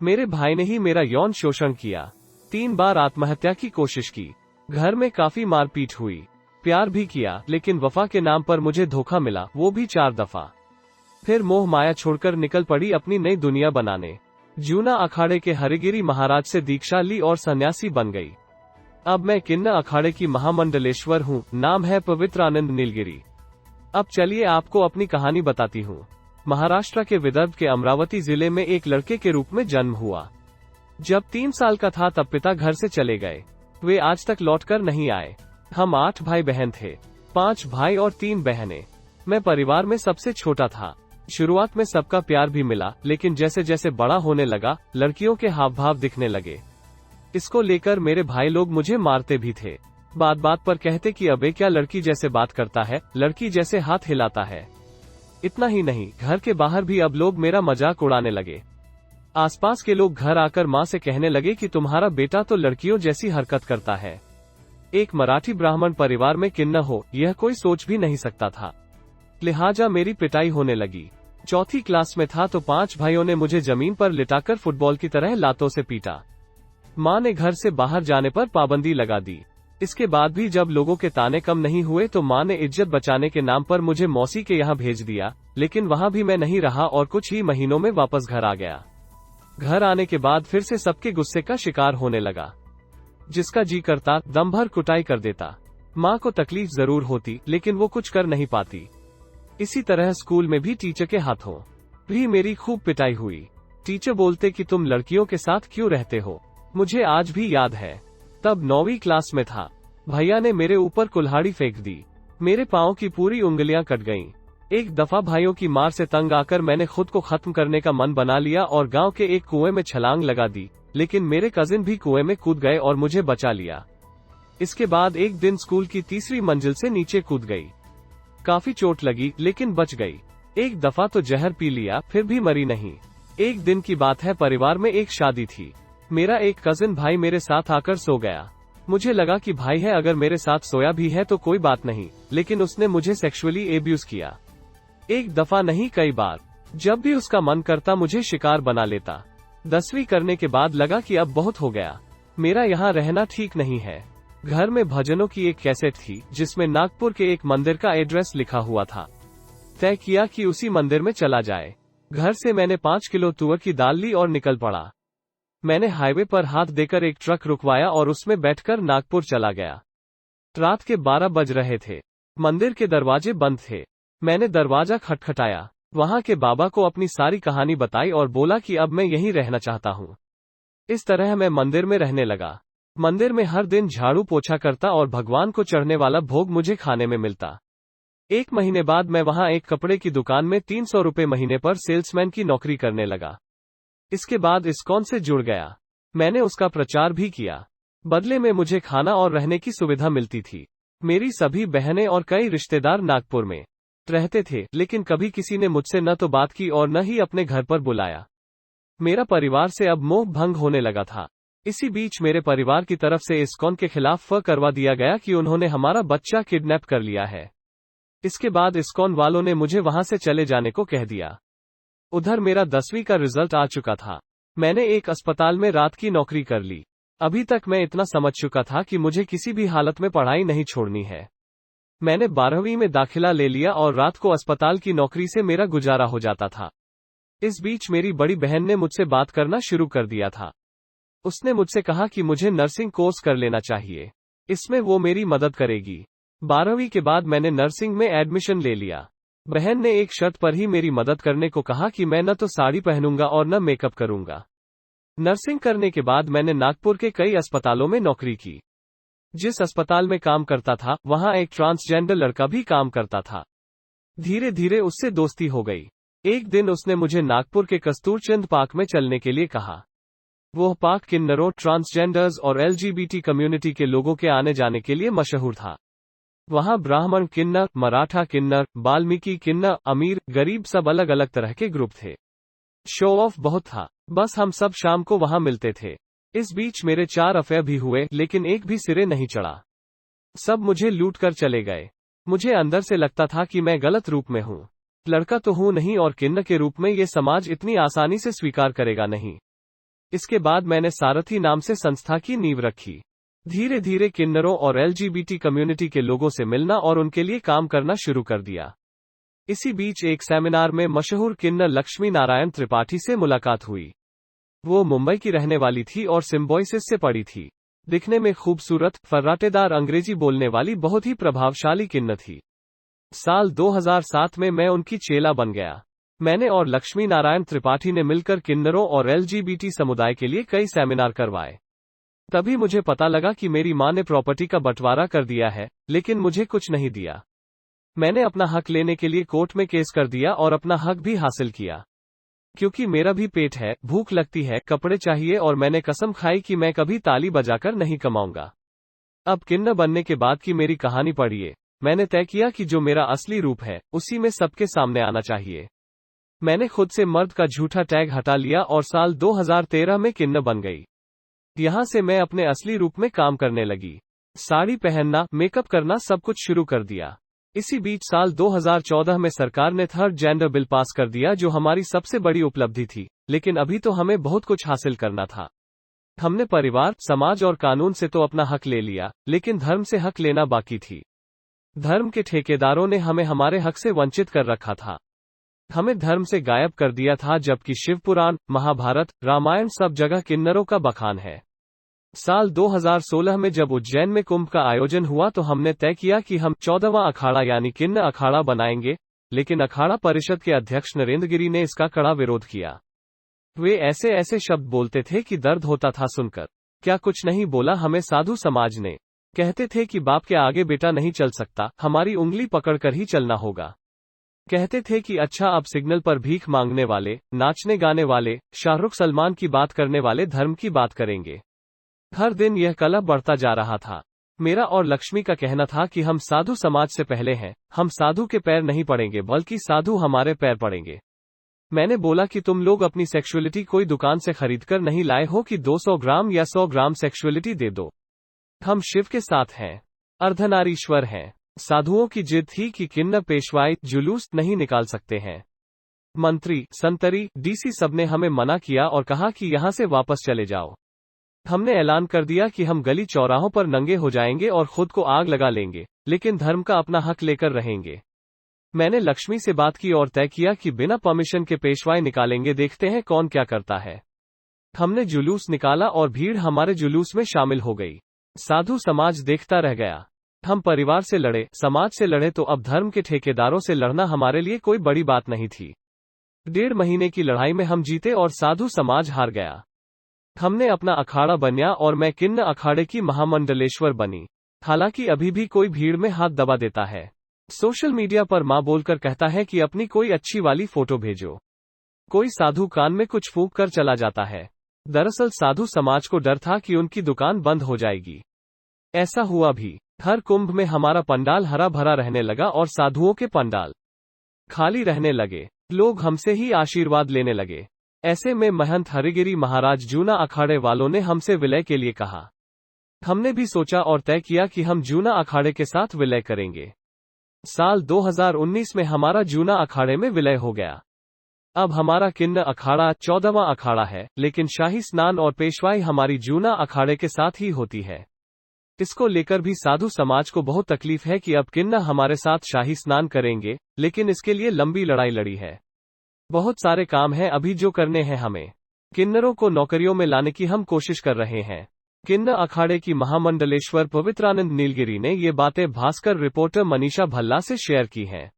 मेरे भाई ने ही मेरा यौन शोषण किया। 3 बार आत्महत्या की कोशिश की। घर में काफी मारपीट हुई। प्यार भी किया, लेकिन वफा के नाम पर मुझे धोखा मिला, वो भी 4 दफा। फिर मोह माया छोड़कर निकल पड़ी अपनी नई दुनिया बनाने। जूना अखाड़े के हरिगिरी महाराज से दीक्षा ली और सन्यासी बन गई। अब मैं किन्ना अखाड़े की महामंडलेश्वर हूँ। नाम है पवित्रानंद नीलगिरी। अब चलिए आपको अपनी कहानी बताती हूँ। महाराष्ट्र के विदर्भ के अमरावती जिले में एक लड़के के रूप में जन्म हुआ। जब 3 साल का था तब पिता घर से चले गए। वे आज तक लौटकर नहीं आए। हम 8 भाई बहन थे, 5 भाई और 3 बहनें। मैं परिवार में सबसे छोटा था। शुरुआत में सबका प्यार भी मिला, लेकिन जैसे जैसे बड़ा होने लगा, लड़कियों के हाव भाव दिखने लगे। इसको लेकर मेरे भाई लोग मुझे मारते भी थे। बात बात पर कहते कि अबे क्या लड़की जैसे बात करता है, लड़की जैसे हाथ हिलाता है। इतना ही नहीं, घर के बाहर भी अब लोग मेरा मजाक उड़ाने लगे। आसपास के लोग घर आकर माँ से कहने लगे कि तुम्हारा बेटा तो लड़कियों जैसी हरकत करता है। एक मराठी ब्राह्मण परिवार में किन्ना हो, यह कोई सोच भी नहीं सकता था। लिहाजा मेरी पिटाई होने लगी। 4th क्लास में था तो 5 भाइयों ने मुझे जमीन पर लिटाकर फुटबॉल की तरह लातों से पीटा। माँ ने घर से बाहर जाने पर पाबंदी लगा दी। इसके बाद भी जब लोगों के ताने कम नहीं हुए तो माँ ने इज्जत बचाने के नाम पर मुझे मौसी के यहाँ भेज दिया, लेकिन वहाँ भी मैं नहीं रहा और कुछ ही महीनों में वापस घर आ गया। घर आने के बाद फिर से सबके गुस्से का शिकार होने लगा। जिसका जी करता दम भर कुटाई कर देता। माँ को तकलीफ जरूर होती, लेकिन वो कुछ कर नहीं पाती। इसी तरह स्कूल में भी टीचर के हाथों भी मेरी खूब पिटाई हुई। टीचर बोलते कि तुम लड़कियों के साथ क्यों रहते हो। मुझे आज भी याद है, तब 9वीं क्लास में था। भैया ने मेरे ऊपर कुल्हाड़ी फेंक दी। मेरे पाँव की पूरी उंगलियां कट गईं। एक दफा भाइयों की मार से तंग आकर मैंने खुद को खत्म करने का मन बना लिया और गांव के एक कुएं में छलांग लगा दी, लेकिन मेरे कजिन भी कुएं में कूद गए और मुझे बचा लिया। इसके बाद एक दिन स्कूल की 3री मंजिल से नीचे कूद गई। काफी चोट लगी, लेकिन बच गई। एक दफा तो जहर पी लिया, फिर भी मरी नहीं। एक दिन की बात है, परिवार में एक शादी थी। मेरा एक कजिन भाई मेरे साथ आकर सो गया। मुझे लगा कि भाई है, अगर मेरे साथ सोया भी है तो कोई बात नहीं, लेकिन उसने मुझे सेक्सुअली एब्यूज किया। एक दफा नहीं, कई बार। जब भी उसका मन करता मुझे शिकार बना लेता। 10वीं करने के बाद लगा कि अब बहुत हो गया, मेरा यहाँ रहना ठीक नहीं है। घर में भजनों की एक कैसेट थी जिसमें नागपुर के एक मंदिर का एड्रेस लिखा हुआ था। तय किया कि उसी मंदिर में चला जाए। घर से मैंने 5 किलो तुअर की दाल ली और निकल पड़ा। मैंने हाईवे पर हाथ देकर एक ट्रक रुकवाया और उसमें बैठकर नागपुर चला गया। रात के 12 बज रहे थे। मंदिर के दरवाजे बंद थे। मैंने दरवाजा खटखटाया। वहां के बाबा को अपनी सारी कहानी बताई और बोला कि अब मैं यहीं रहना चाहता हूँ। इस तरह मैं मंदिर में रहने लगा। मंदिर में हर दिन झाड़ू पोछा करता और भगवान को चढ़ने वाला भोग मुझे खाने में मिलता। 1 महीने बाद मैं वहां एक कपड़े की दुकान में 300 रुपए महीने पर सेल्समैन की नौकरी करने लगा। इसके बाद इस्कॉन से जुड़ गया। मैंने उसका प्रचार भी किया। बदले में मुझे खाना और रहने की सुविधा मिलती थी। मेरी सभी बहनें और कई रिश्तेदार नागपुर में रहते थे, लेकिन कभी किसी ने मुझसे न तो बात की और न ही अपने घर पर बुलाया। मेरा परिवार से अब मोह भंग होने लगा था। इसी बीच मेरे परिवार की तरफ से इस्कॉन के खिलाफ करवा दिया गया कि उन्होंने हमारा बच्चा किडनैप कर लिया है। इसके बाद इस्कॉन वालों ने मुझे वहां से चले जाने को कह दिया। उधर मेरा 10वीं का रिजल्ट आ चुका था। मैंने एक अस्पताल में रात की नौकरी कर ली। अभी तक मैं इतना समझ चुका था कि मुझे किसी भी हालत में पढ़ाई नहीं छोड़नी है। मैंने 12वीं में दाखिला ले लिया और रात को अस्पताल की नौकरी से मेरा गुजारा हो जाता था। इस बीच मेरी बड़ी बहन ने मुझसे बात करना शुरू कर दिया था। उसने मुझसे कहा कि मुझे नर्सिंग कोर्स कर लेना चाहिए, इसमें वो मेरी मदद करेगी। 12वीं के बाद मैंने नर्सिंग में एडमिशन ले लिया। बहन ने एक शर्त पर ही मेरी मदद करने को कहा कि मैं न तो साड़ी पहनूंगा और न मेकअप करूंगा। नर्सिंग करने के बाद मैंने नागपुर के कई अस्पतालों में नौकरी की। जिस अस्पताल में काम करता था वहां एक ट्रांसजेंडर लड़का भी काम करता था। धीरे धीरे उससे दोस्ती हो गई। एक दिन उसने मुझे नागपुर के कस्तूरचंद पार्क में चलने के लिए कहा। वो पार्क किन्नरों, ट्रांसजेंडर्स और LGBT कम्युनिटी के लोगों के आने जाने के लिए मशहूर था। वहां ब्राह्मण किन्नर, मराठा किन्नर, वाल्मीकि किन्नर, अमीर गरीब सब अलग अलग तरह के ग्रुप थे। शो ऑफ बहुत था। बस हम सब शाम को वहां मिलते थे। इस बीच मेरे 4 अफेयर भी हुए, लेकिन एक भी सिरे नहीं चढ़ा। सब मुझे लूट कर चले गए। मुझे अंदर से लगता था कि मैं गलत रूप में हूँ। लड़का तो हूँ नहीं और किन्नर के रूप में ये समाज इतनी आसानी से स्वीकार करेगा नहीं। इसके बाद मैंने सारथी नाम से संस्था की नींव रखी। धीरे धीरे किन्नरों और एलजीबीटी कम्युनिटी के लोगों से मिलना और उनके लिए काम करना शुरू कर दिया। इसी बीच एक सेमिनार में मशहूर किन्नर लक्ष्मी नारायण त्रिपाठी से मुलाकात हुई। वो मुंबई की रहने वाली थी और सिम्बोइसिस से पढ़ी थी। दिखने में खूबसूरत, फर्राटेदार, अंग्रेजी बोलने वाली बहुत ही प्रभावशाली किन्नर थी। साल 2007 में मैं उनकी चेला बन गया। मैंने और लक्ष्मी नारायण त्रिपाठी ने मिलकर किन्नरों और एलजीबीटी समुदाय के लिए कई सेमिनार करवाए। तभी मुझे पता लगा कि मेरी मां ने प्रॉपर्टी का बंटवारा कर दिया है, लेकिन मुझे कुछ नहीं दिया। मैंने अपना हक लेने के लिए कोर्ट में केस कर दिया और अपना हक भी हासिल किया। क्योंकि मेरा भी पेट है, भूख लगती है, कपड़े चाहिए और मैंने कसम खाई कि मैं कभी ताली बजाकर नहीं कमाऊंगा। अब किन्नर बनने के बाद की मेरी कहानी पढ़िए। मैंने तय किया कि जो मेरा असली रूप है, उसी में सबके सामने आना चाहिए। मैंने खुद से मर्द का झूठा टैग हटा लिया और साल 2013 में किन्नर बन गई। यहां से मैं अपने असली रूप में काम करने लगी। साड़ी पहनना, मेकअप करना, सब कुछ शुरू कर दिया। इसी बीच साल 2014 में सरकार ने थर्ड जेंडर बिल पास कर दिया, जो हमारी सबसे बड़ी उपलब्धि थी, लेकिन अभी तो हमें बहुत कुछ हासिल करना था। हमने परिवार, समाज और कानून से तो अपना हक ले लिया, लेकिन धर्म से हक लेना बाकी थी। धर्म के ठेकेदारों ने हमें हमारे हक से वंचित कर रखा था। हमें धर्म से गायब कर दिया था, जबकि शिवपुराण, महाभारत, रामायण सब जगह किन्नरों का बखान है। साल 2016 में जब उज्जैन में कुंभ का आयोजन हुआ तो हमने तय किया कि हम 14वां अखाड़ा यानी किन्नर अखाड़ा बनाएंगे, लेकिन अखाड़ा परिषद के अध्यक्ष नरेंद्र गिरी ने इसका कड़ा विरोध किया। वे ऐसे ऐसे शब्द बोलते थे कि दर्द होता था सुनकर। क्या कुछ नहीं बोला हमें साधु समाज ने। कहते थे कि बाप के आगे बेटा नहीं चल सकता, हमारी उंगली पकड़कर ही चलना होगा। कहते थे कि अच्छा, अब सिग्नल पर भीख मांगने वाले, नाचने गाने वाले, शाहरुख सलमान की बात करने वाले धर्म की बात करेंगे। हर दिन यह कलह बढ़ता जा रहा था। मेरा और लक्ष्मी का कहना था कि हम साधु समाज से पहले हैं, हम साधु के पैर नहीं पड़ेंगे बल्कि साधु हमारे पैर पड़ेंगे। मैंने बोला कि तुम लोग अपनी सेक्सुअलिटी कोई दुकान से खरीदकर नहीं लाए हो कि 200 ग्राम या 100 ग्राम सेक्सुअलिटी दे दो। हम शिव के साथ हैं, अर्धनारीश्वर हैं। साधुओं की जिद थी कि किन्नर पेशवाई, जुलूस नहीं निकाल सकते हैं। मंत्री, संतरी, डीसी सबने हमें मना किया और कहा कि यहां से वापस चले जाओ। हमने ऐलान कर दिया कि हम गली चौराहों पर नंगे हो जाएंगे और खुद को आग लगा लेंगे, लेकिन धर्म का अपना हक लेकर रहेंगे। मैंने लक्ष्मी से बात की और तय किया कि बिना परमिशन के पेशवाई निकालेंगे, देखते हैं कौन क्या करता है। हमने जुलूस निकाला और भीड़ हमारे जुलूस में शामिल हो गई। साधु समाज देखता रह गया। हम परिवार से लड़े, समाज से लड़े, तो अब धर्म के ठेकेदारों से लड़ना हमारे लिए कोई बड़ी बात नहीं थी। 1.5 महीने की लड़ाई में हम जीते और साधु समाज हार गया। हमने अपना अखाड़ा बनाया और मैं किन्नर अखाड़े की महामंडलेश्वर बनी। हालांकि अभी भी कोई भीड़ में हाथ दबा देता है। सोशल मीडिया पर मां बोलकर कहता है कि अपनी कोई अच्छी वाली फोटो भेजो। कोई साधु कान में कुछ फूंक कर चला जाता है। दरअसल साधु समाज को डर था कि उनकी दुकान बंद हो जाएगी। ऐसा हुआ भी। हर कुंभ में हमारा पंडाल हरा भरा रहने लगा और साधुओं के पंडाल खाली रहने लगे। लोग हमसे ही आशीर्वाद लेने लगे। ऐसे में महंत हरिगिरी महाराज जूना अखाड़े वालों ने हमसे विलय के लिए कहा। हमने भी सोचा और तय किया कि हम जूना अखाड़े के साथ विलय करेंगे। साल 2019 में हमारा जूना अखाड़े में विलय हो गया। अब हमारा किन्नर अखाड़ा 14वां अखाड़ा है, लेकिन शाही स्नान और पेशवाई हमारी जूना अखाड़े के साथ ही होती है। इसको लेकर भी साधु समाज को बहुत तकलीफ है कि अब किन्नर हमारे साथ शाही स्नान करेंगे, लेकिन इसके लिए लंबी लड़ाई लड़ी है। बहुत सारे काम हैं अभी जो करने हैं हमें। किन्नरों को नौकरियों में लाने की हम कोशिश कर रहे हैं। किन्नर अखाड़े की महामंडलेश्वर पवित्रानंद नीलगिरी ने ये बातें भास्कर रिपोर्टर मनीषा भल्ला से शेयर की हैं।